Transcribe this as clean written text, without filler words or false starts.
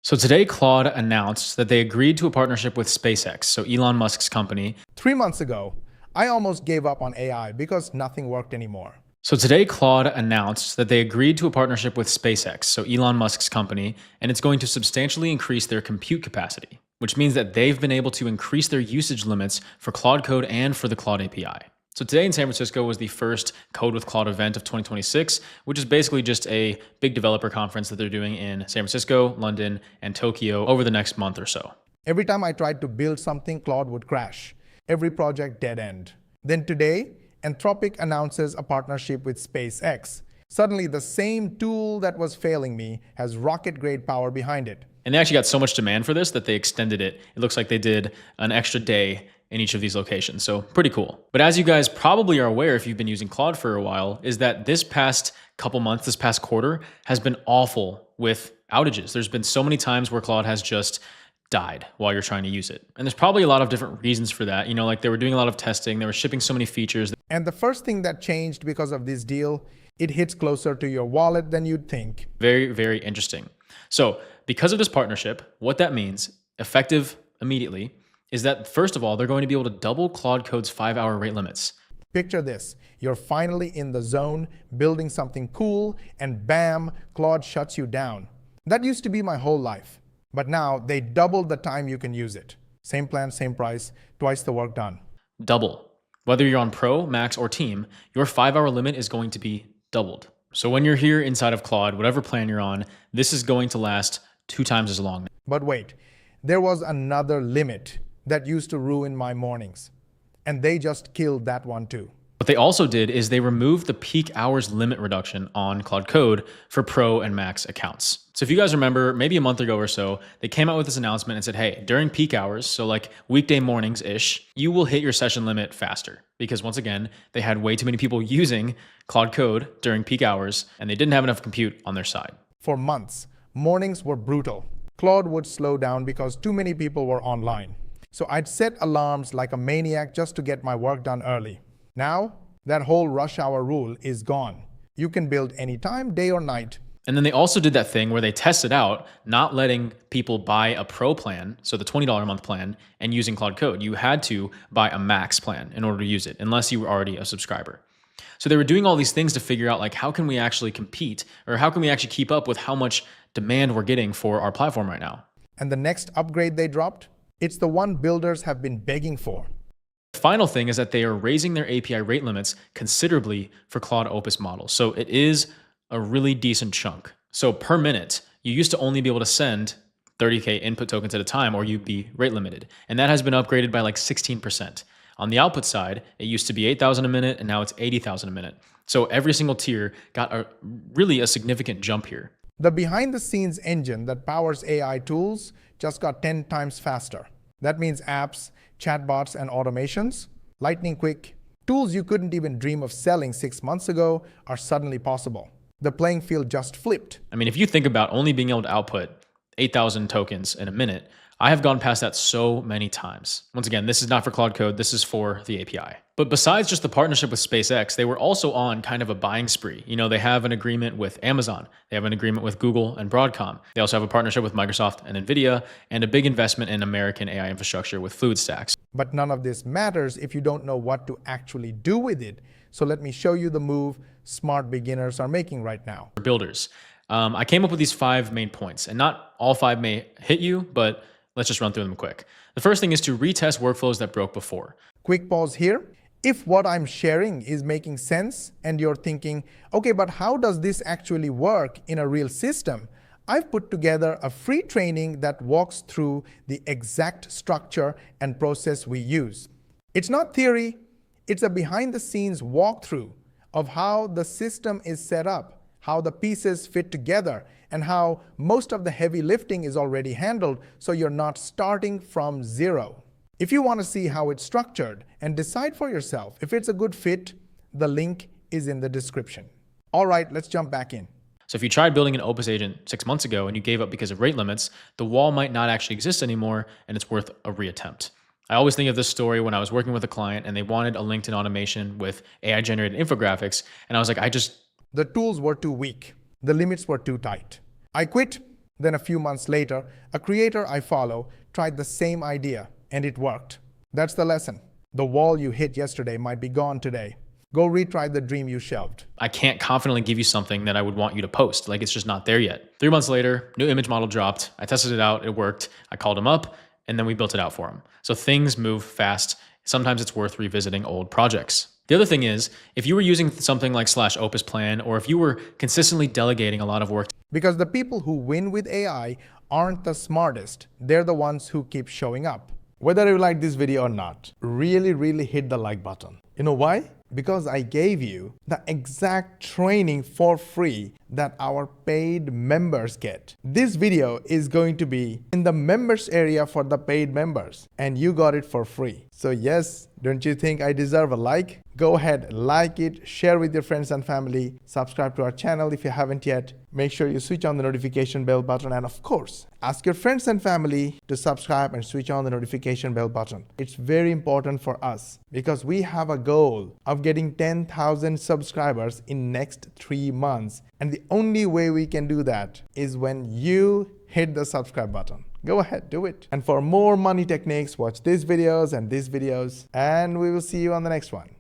So today, Claude announced that they agreed to a partnership with SpaceX, so Elon Musk's company. 3 months ago, I almost gave up on AI because nothing worked anymore. So today, Claude announced that they agreed to a partnership with SpaceX, so Elon Musk's company, and it's going to substantially increase their compute capacity, which means that they've been able to increase their usage limits for Claude Code and for the Claude API. So today in San Francisco was the first Code with Claude event of 2026, which is basically just a big developer conference that they're doing in San Francisco, London, and Tokyo over the next month or so. Every time I tried to build something, Claude would crash. Every project dead end. Then today, Anthropic announces a partnership with SpaceX. Suddenly, the same tool that was failing me has rocket-grade power behind it. And they actually got so much demand for this that they extended it. It looks like they did an extra day in each of these locations. So pretty cool. But as you guys probably are aware, if you've been using Claude for a while, is that this past couple months, this past quarter has been awful with outages. There's been so many times where Claude has just died while you're trying to use it. And there's probably a lot of different reasons for that. Like they were doing a lot of testing, they were shipping so many features. And the first thing that changed because of this deal, it hits closer to your wallet than you'd think. Very, very interesting. So because of this partnership, what that means, effective immediately, is that first of all, they're going to be able to double Claude Code's 5-hour rate limits. Picture this. You're finally in the zone, building something cool, and bam, Claude shuts you down. That used to be my whole life. But now they doubled the time you can use it. Same plan, same price, twice the work done. Double. Whether you're on Pro, Max, or Team, your 5-hour limit is going to be doubled. So when you're here inside of Claude, whatever plan you're on, this is going to last 2 times as long. But wait, there was another limit that used to ruin my mornings. And they just killed that one too. What they also did is they removed the peak hours limit reduction on Claude Code for Pro and Max accounts. So if you guys remember, maybe a month ago or so, they came out with this announcement and said, hey, during peak hours, so like weekday mornings-ish, you will hit your session limit faster. Because once again, they had way too many people using Claude Code during peak hours, and they didn't have enough compute on their side. For months, mornings were brutal. Claude would slow down because too many people were online. So I'd set alarms like a maniac just to get my work done early. Now, that whole rush hour rule is gone. You can build anytime, day or night. And then they also did that thing where they tested out not letting people buy a Pro plan, so the $20 a month plan, and using Claude Code. You had to buy a Max plan in order to use it, unless you were already a subscriber. So they were doing all these things to figure out like how can we actually compete, or how can we actually keep up with how much demand we're getting for our platform right now. And the next upgrade they dropped, it's the one builders have been begging for. The final thing is that they are raising their API rate limits considerably for Claude Opus models. So it is a really decent chunk. So per minute, you used to only be able to send 30K input tokens at a time, or you'd be rate limited. And that has been upgraded by like 16%. On the output side, it used to be 8,000 a minute, and now it's 80,000 a minute. So every single tier got really a significant jump here. The behind-the-scenes engine that powers AI tools just got 10 times faster. That means apps, chatbots, and automations, lightning quick. Tools you couldn't even dream of selling 6 months ago are suddenly possible. The playing field just flipped. I mean, if you think about only being able to output 8,000 tokens in a minute, I have gone past that so many times. Once again, this is not for Claude Code, this is for the API. But besides just the partnership with SpaceX, they were also on kind of a buying spree. They have an agreement with Amazon, they have an agreement with Google and Broadcom. They also have a partnership with Microsoft and NVIDIA, and a big investment in American AI infrastructure with FluidStacks. But none of this matters if you don't know what to actually do with it. So let me show you the move smart beginners are making right now. For builders, I came up with these 5 main points, and not all 5 may hit you, but let's just run through them quick. The first thing is to retest workflows that broke before. Quick pause here. If what I'm sharing is making sense and you're thinking, okay, but how does this actually work in a real system? I've put together a free training that walks through the exact structure and process we use. It's not theory, it's a behind-the-scenes walkthrough of how the system is set up, how the pieces fit together, and how most of the heavy lifting is already handled, so you're not starting from zero. If you want to see how it's structured and decide for yourself if it's a good fit, the link is in the description. All right, let's jump back in. So if you tried building an Opus agent 6 months ago and you gave up because of rate limits, the wall might not actually exist anymore, and it's worth a reattempt. I always think of this story when I was working with a client and they wanted a LinkedIn automation with AI-generated infographics, and I was like, The tools were too weak. The limits were too tight. I quit, Then a few months later, a creator I follow tried the same idea and it worked. That's the lesson. The wall you hit yesterday might be gone today. Go retry the dream you shelved. I can't confidently give you something that I would want you to post. Like, it's just not there yet. 3 months later, new image model dropped. I tested it out. It worked. I called him up and then we built it out for him. So things move fast. Sometimes it's worth revisiting old projects. The other thing is, if you were using something like /Opus Plan, or if you were consistently delegating a lot of work, because the people who win with AI aren't the smartest. They're the ones who keep showing up. Whether you like this video or not, really hit the like button. You know why? Because I gave you the exact training for free that our paid members get. This video is going to be in the members area for the paid members, and you got it for free. So yes, don't you think I deserve a like? Go ahead, like it, share with your friends and family, subscribe to our channel if you haven't yet. Make sure you switch on the notification bell button, and of course, ask your friends and family to subscribe and switch on the notification bell button. It's very important for us because we have a goal of getting 10,000 subscribers in next 3 months. And the only way we can do that is when you hit the subscribe button. Go ahead, do it. And for more money techniques, watch these videos and we will see you on the next one.